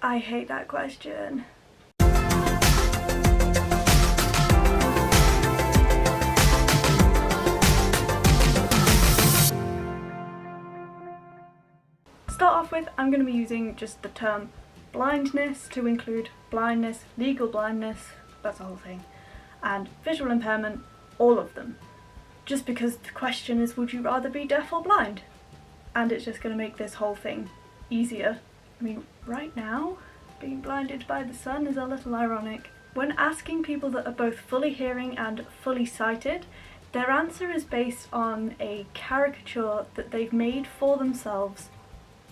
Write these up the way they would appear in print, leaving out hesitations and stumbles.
I hate that question. To start off with, I'm going to be using just the term blindness to include blindness, legal blindness, that's the whole thing, and visual impairment, all of them. Just because the question is, would you rather be deaf or blind? And it's just going to make this whole thing easier. I mean, right now, being blinded by the sun is a little ironic. When asking people that are both fully hearing and fully sighted, their answer is based on a caricature that they've made for themselves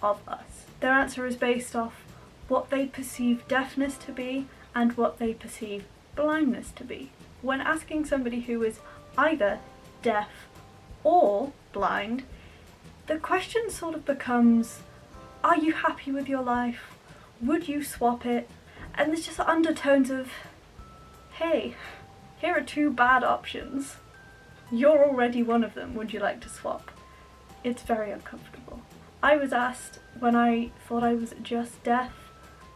of us. Their answer is based off what they perceive deafness to be and what they perceive blindness to be. When asking somebody who is either deaf or blind, the question sort of becomes, are you happy with your life? Would you swap it? And there's just undertones of, hey, here are two bad options. You're already one of them, would you like to swap? It's very uncomfortable. I was asked when I thought I was just deaf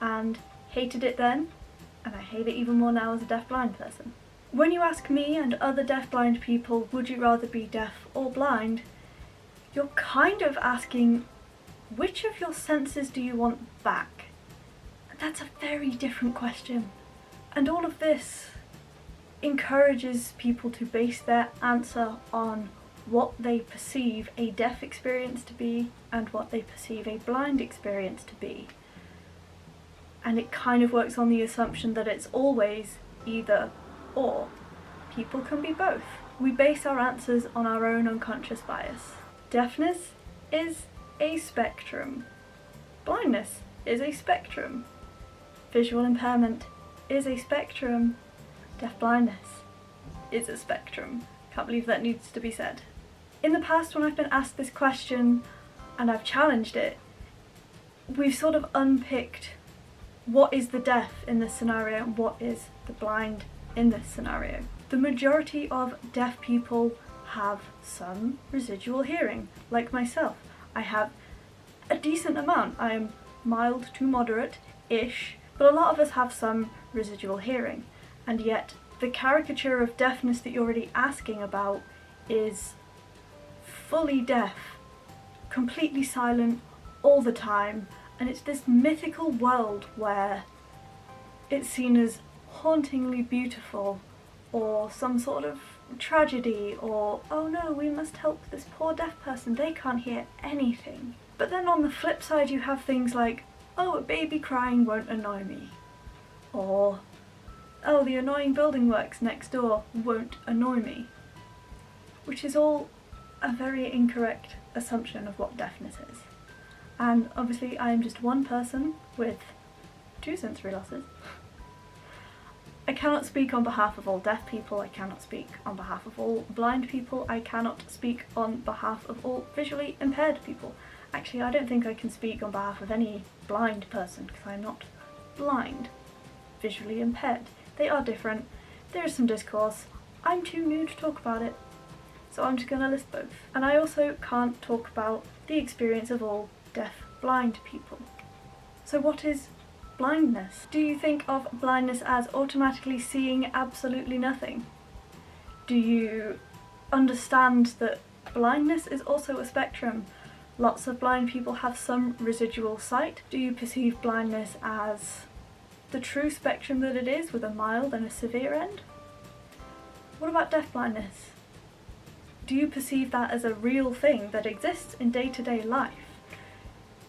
and hated it then, and I hate it even more now as a deaf-blind person. When you ask me and other deaf-blind people, would you rather be deaf or blind, you're kind of asking, which of your senses do you want back? And that's a very different question. And all of this encourages people to base their answer on what they perceive a deaf experience to be and what they perceive a blind experience to be. And it kind of works on the assumption that it's always either or. People can be both. We base our answers on our own unconscious bias. Deafness is a spectrum. Blindness is a spectrum. Visual impairment is a spectrum. Deaf-blindness is a spectrum. Can't believe that needs to be said. In the past, when I've been asked this question and I've challenged it, we've sort of unpicked what is the deaf in this scenario and what is the blind in this scenario. The majority of deaf people have some residual hearing, like myself. I have a decent amount. I am mild to moderate-ish, but a lot of us have some residual hearing. And yet, the caricature of deafness that you're already asking about is fully deaf, completely silent all the time, and it's this mythical world where it's seen as hauntingly beautiful, or some sort of tragedy, or oh no, we must help this poor deaf person, they can't hear anything. But then on the flip side you have things like, oh, a baby crying won't annoy me, or oh, the annoying building works next door won't annoy me, which is all a very incorrect assumption of what deafness is. And obviously I am just one person with two sensory losses. I cannot speak on behalf of all deaf people, I cannot speak on behalf of all blind people, I cannot speak on behalf of all visually impaired people. Actually, I don't think I can speak on behalf of any blind person because I'm not blind, visually impaired. They are different, there is some discourse, I'm too new to talk about it, so I'm just going to list both. And I also can't talk about the experience of all deaf-blind people. So what is blindness? Do you think of blindness as automatically seeing absolutely nothing? Do you understand that blindness is also a spectrum? Lots of blind people have some residual sight. Do you perceive blindness as the true spectrum that it is, with a mild and a severe end? What about deaf-blindness? Do you perceive that as a real thing that exists in day-to-day life?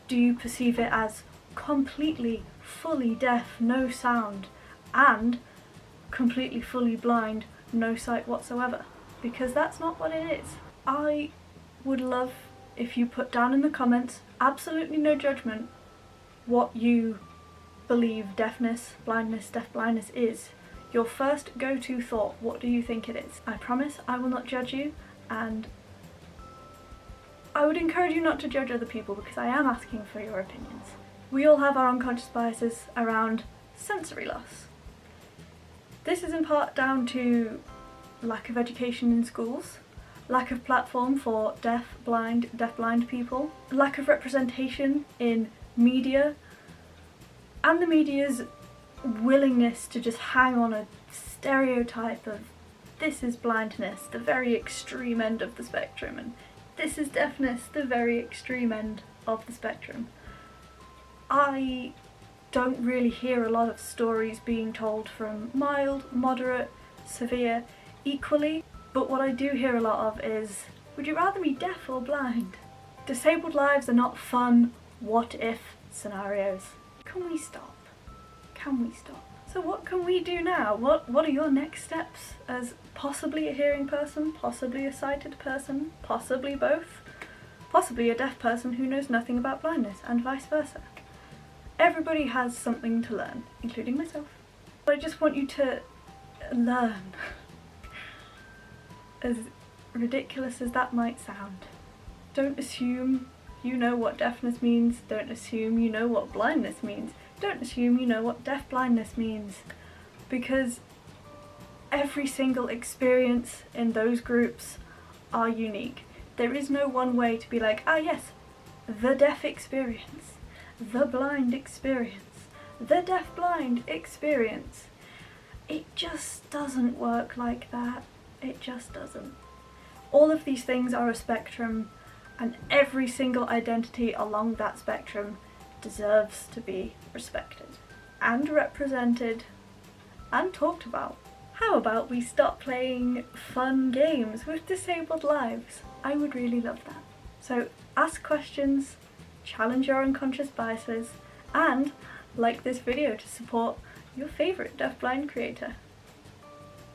Do you perceive it as completely, fully deaf, no sound, and completely, fully blind, no sight whatsoever? Because that's not what it is. I would love if you put down in the comments, absolutely no judgment, what you believe deafness, blindness, deaf-blindness is. Your first go-to thought, what do you think it is? I promise I will not judge you, and I would encourage you not to judge other people because I am asking for your opinions. We all have our unconscious biases around sensory loss. This is in part down to lack of education in schools, lack of platform for deaf-blind people, lack of representation in media, And the media's willingness to just hang on a stereotype of this is blindness, the very extreme end of the spectrum, and this is deafness, the very extreme end of the spectrum. I don't really hear a lot of stories being told from mild, moderate, severe, equally, but what I do hear a lot of is, would you rather be deaf or blind? Disabled lives are not fun what-if scenarios. Can we stop? Can we stop? So what can we do now? What are your next steps as possibly a hearing person, possibly a sighted person, possibly both, possibly a deaf person who knows nothing about blindness, and vice versa? Everybody has something to learn, including myself. But I just want you to learn. As ridiculous as that might sound. Don't assume you know what deafness means. Don't assume you know what blindness means. Don't assume you know what deaf-blindness means. Because every single experience in those groups are unique. There is no one way to be like, ah yes, the deaf experience, the blind experience, the deaf-blind experience. It just doesn't work like that. It just doesn't. All of these things are a spectrum, and every single identity along that spectrum deserves to be respected and represented and talked about. How about we stop playing fun games with disabled lives? I would really love that. So ask questions, challenge your unconscious biases, and like this video to support your favourite deaf-blind creator.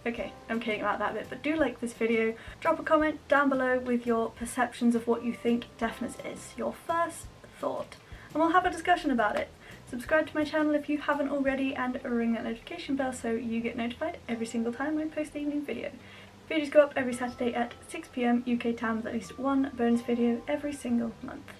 Okay, I'm kidding about that bit, but do like this video. Drop a comment down below with your perceptions of what you think deafness is, your first thought, and we'll have a discussion about it. Subscribe to my channel if you haven't already, and ring that notification bell so you get notified every single time I post a new video. Videos go up every Saturday at 6 PM UK time with at least one bonus video every single month.